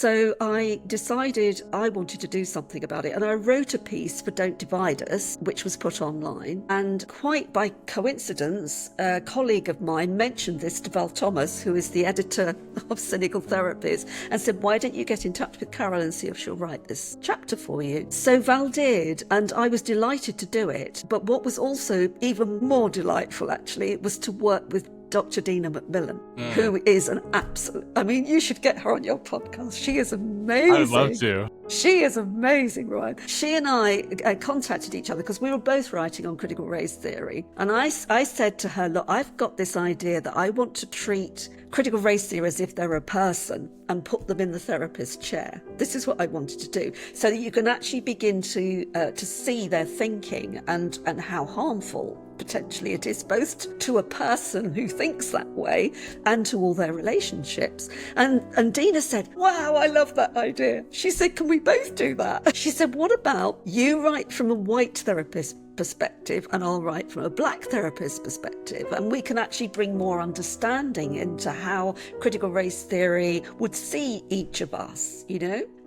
So I decided I wanted to do something about it. And I wrote a piece for Don't Divide Us, which was put online. And quite by coincidence, a colleague of mine mentioned this to Val Thomas, who is the editor of Cynical Therapies, and said, why don't you get in touch with Carole and see if she'll write this chapter for you? So Val did, and I was delighted to do it. But what was also even more delightful, actually, was to work with Dr. Dina Macmillan, who is an absolute... I mean, you should get her on your podcast. She is amazing. I would love to. She is amazing, Ryan. She and I contacted each other because we were both writing on critical race theory. And I said to her, look, I've got this idea that I want to treat critical race theory as if they're a person and put them in the therapist's chair. This is what I wanted to do, so that you can actually begin to see their thinking and how harmful potentially it is, both to a person who thinks that way and to all their relationships. And Dina said, wow, I love that idea. She said, can we both do that? She said, what about you write from a white therapist perspective and I'll write from a black therapist perspective, and we can actually bring more understanding into how critical race theory would see each of us,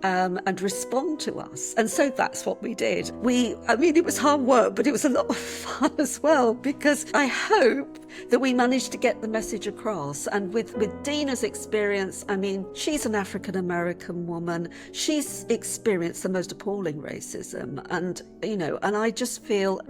and respond to us. And so that's what we did. It was hard work, but it was a lot of fun as well, because I hope that we managed to get the message across. And with Dina's experience, she's an African-American woman. She's experienced the most appalling racism. And, and I just feel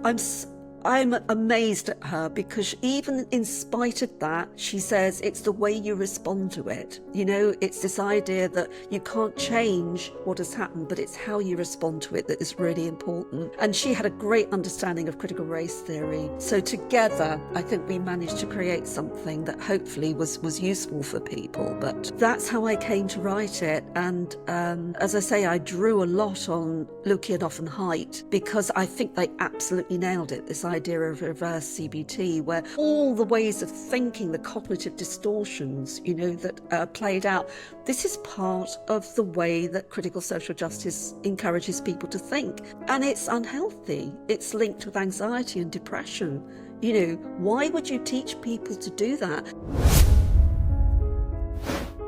I'm amazed at her, because even in spite of that, she says it's the way you respond to it. It's this idea that you can't change what has happened, but it's how you respond to it that is really important. And she had a great understanding of critical race theory. So together, I think we managed to create something that hopefully was useful for people. But that's how I came to write it. And as I say, I drew a lot on Lukianoff and Haidt, because I think they absolutely nailed it, this idea of reverse CBT, where all the ways of thinking, the cognitive distortions, that are played out, this is part of the way that critical social justice encourages people to think. And it's unhealthy. It's linked with anxiety and depression. Why would you teach people to do that?